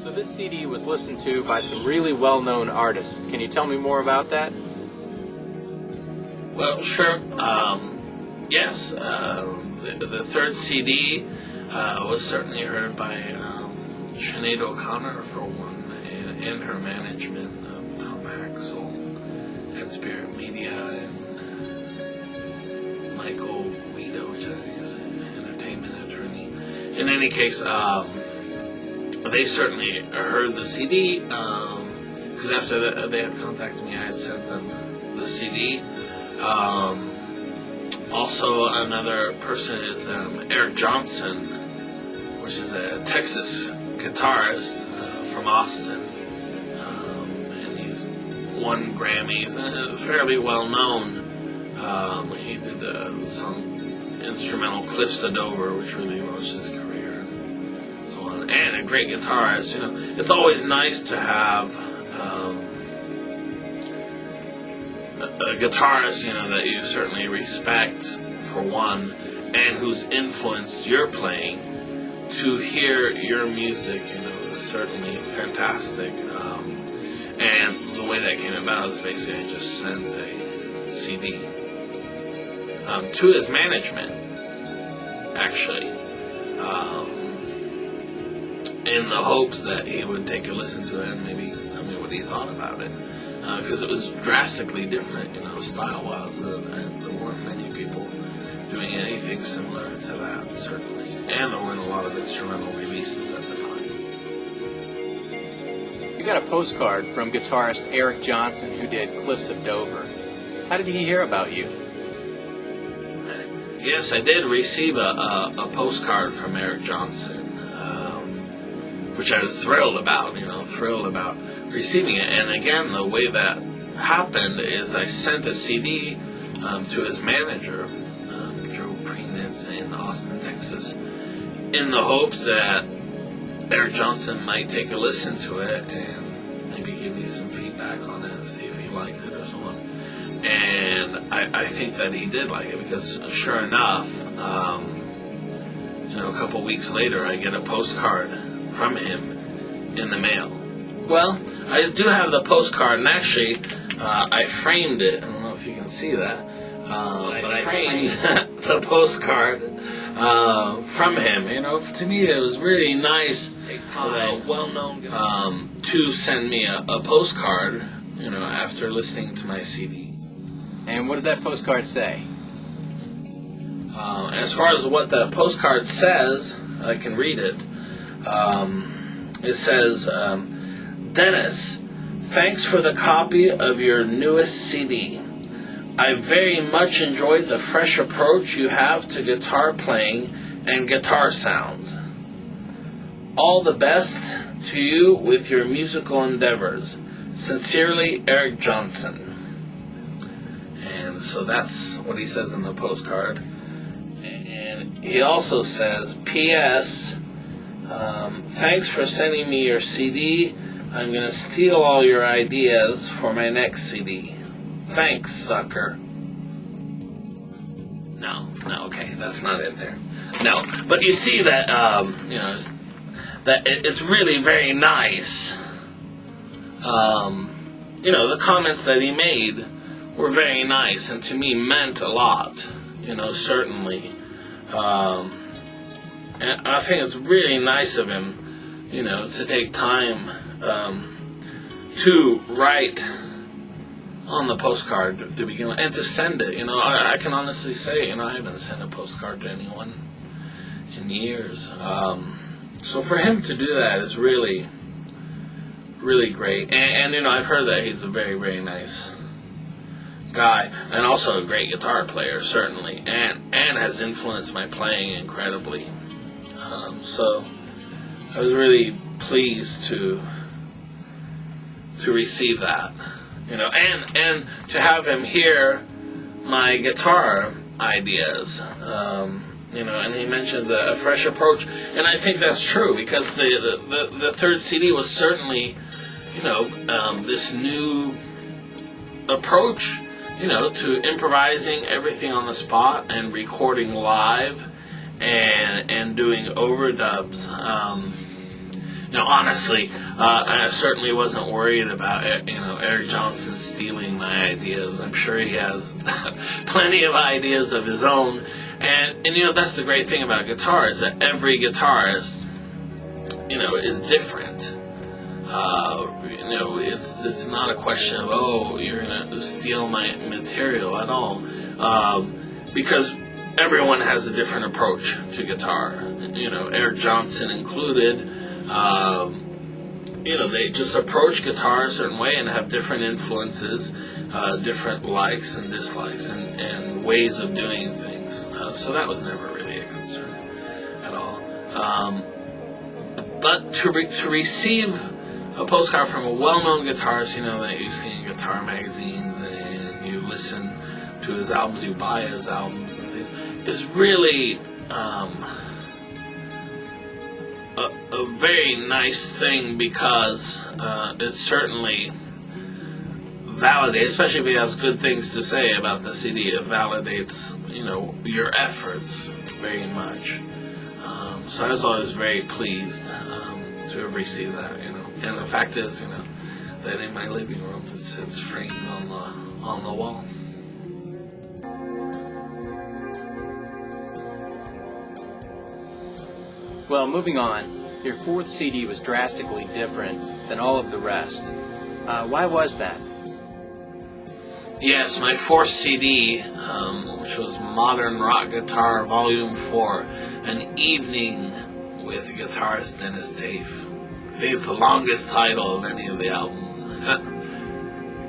So this CD was listened to by some really well-known artists. Can you tell me more about that? Well, sure. Yes, the third CD was certainly heard by Sinead O'Connor, for one, and her management, Tom Axel at Spirit Media, and Michael Guido, which I think is an entertainment attorney. In any case, they certainly heard the CD, because after they had contacted me, I had sent them the CD. Also, another person is Eric Johnson, which is a Texas guitarist from Austin, and he's won Grammys, fairly well known. He did the song instrumental "Cliffs to Dover," which really rose his career, and so on. And a great guitarist. It's always nice to have a guitarist, that you certainly respect, for one, and who's influenced your playing, to hear your music, is certainly fantastic. And the way that came about is basically I just sent a CD to his management, actually, in the hopes that he would take a listen to it and maybe tell me what he thought about it. Because it was drastically different, style-wise. There weren't many people doing anything similar to that, certainly. And there weren't a lot of instrumental releases at the time. You got a postcard from guitarist Eric Johnson, who did Cliffs of Dover. How did he hear about you? Yes, I did receive a postcard from Eric Johnson, which I was thrilled about, thrilled about receiving it. And again, the way that happened is I sent a CD to his manager, Joe Prenitz in Austin, Texas, in the hopes that Eric Johnson might take a listen to it and maybe give me some feedback on it, see if he liked it or so on. And I think that he did like it, because sure enough, a couple weeks later, I get a postcard from him in the mail. Well, I do have the postcard, and actually, I framed it. I don't know if you can see that. But I framed the postcard from him. To me, it was really nice, well-known, to send me a postcard, after listening to my CD. And what did that postcard say? As far as what the postcard says, I can read it. It says, Dennis, thanks for the copy of your newest CD. I very much enjoyed the fresh approach you have to guitar playing and guitar sounds. All the best to you with your musical endeavors. Sincerely, Eric Johnson. And so that's what he says in the postcard. And he also says, P.S., thanks for sending me your CD. I'm going to steal all your ideas for my next CD. Thanks, sucker. No, okay, that's not in there. No, but you see that, that it's really very nice. The comments that he made were very nice, and to me meant a lot, certainly. And I think it's really nice of him, to take time to write on the postcard to begin with, and to send it. I can honestly say, I haven't sent a postcard to anyone in years. So for him to do that is really, really great. And I've heard that he's a very, very nice guy, and also a great guitar player, certainly, and has influenced my playing incredibly. So I was really pleased to receive that, and to have him hear my guitar ideas, and he mentioned a fresh approach, and I think that's true, because the third CD was certainly, this new approach, to improvising everything on the spot and recording live and doing overdubs. honestly, I certainly wasn't worried about Eric Johnson stealing my ideas. I'm sure he has plenty of ideas of his own, and that's the great thing about guitar, is that every guitarist is different. It's not a question of, oh, you're gonna steal my material at all, because everyone has a different approach to guitar. Eric Johnson included. They just approach guitar a certain way and have different influences, different likes and dislikes, and ways of doing things. So that was never really a concern at all. But to receive a postcard from a well-known guitarist, that you see in guitar magazines, and you listen to his albums, you buy his albums, and things, is really a very nice thing, because it certainly validates, especially if he has good things to say about the CD, it validates, your efforts very much. So I was always very pleased to have received that, And the fact is, that in my living room, it's framed on the wall. Well, moving on, your fourth CD was drastically different than all of the rest. Why was that? Yes, my fourth CD, which was Modern Rock Guitar Volume 4, An Evening with Guitarist Denis Taaffe. I think it's the longest title of any of the albums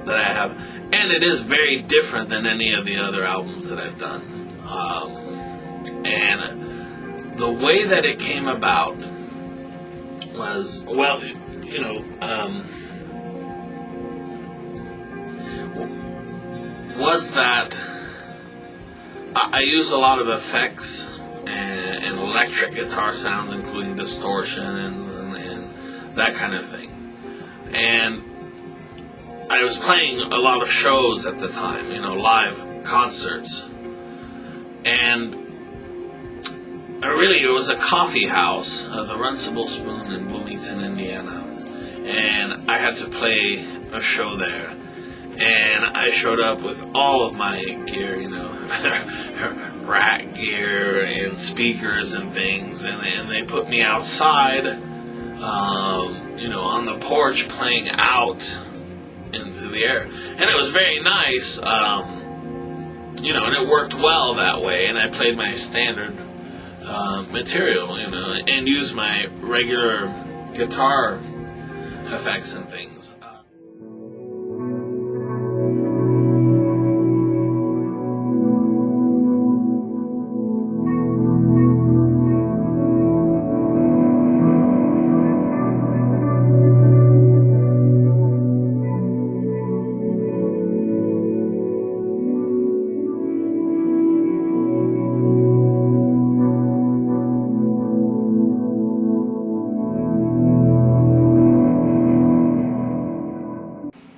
that I have. And it is very different than any of the other albums that I've done. And the way that it came about was, was that I use a lot of effects and electric guitar sounds, including distortions and that kind of thing. And I was playing a lot of shows at the time, live concerts. And it was a coffee house, the Runcible Spoon in Bloomington, Indiana. And I had to play a show there. And I showed up with all of my gear, rack gear and speakers and things. And they put me outside, on the porch playing out into the air. And it was very nice, and it worked well that way. And I played my standard material, and used my regular guitar effects and things.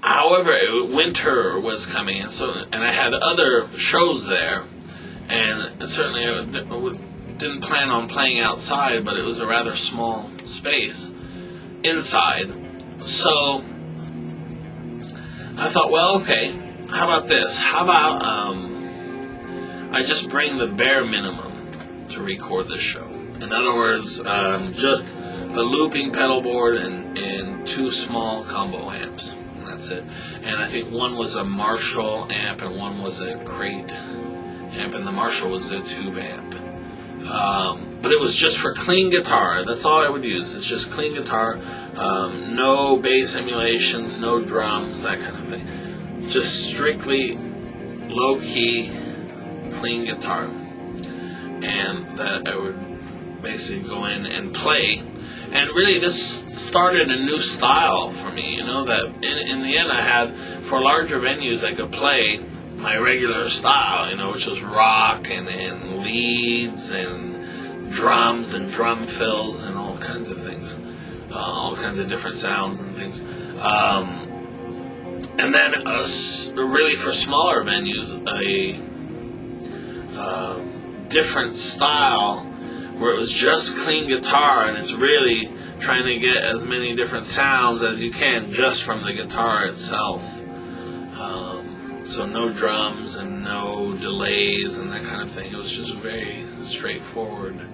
However, winter was coming, and I had other shows there, and certainly I didn't plan on playing outside, but it was a rather small space inside. So I thought, well, okay, how about this? How about I just bring the bare minimum to record this show? In other words, just a looping pedal board and two small combo amps. That's it. And I think one was a Marshall amp and one was a Crate amp, and the Marshall was a tube amp. But it was just for clean guitar. That's all I would use. It's just clean guitar, no bass emulations, no drums, that kind of thing. Just strictly low-key, clean guitar. And that I would basically go in and play. And really, this started a new style for me, that in the end I had, for larger venues, I could play my regular style, which was rock and leads and drums and drum fills and all kinds of things, all kinds of different sounds and things. And then, really for smaller venues, a different style where it was just clean guitar, and it's really trying to get as many different sounds as you can just from the guitar itself. So no drums and no delays and that kind of thing. It was just very straightforward.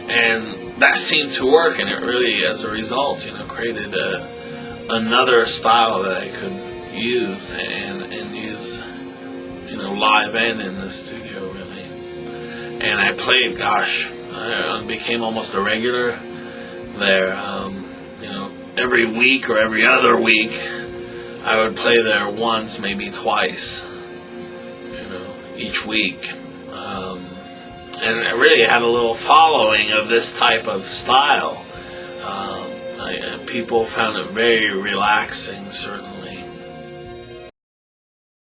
And that seemed to work, and it really, as a result, created another style that I could use and use, live and in the studio, really. And I played, I became almost a regular there. Every week or every other week, I would play there once, maybe twice, each week. And I really had a little following of this type of style. People found it very relaxing, certainly.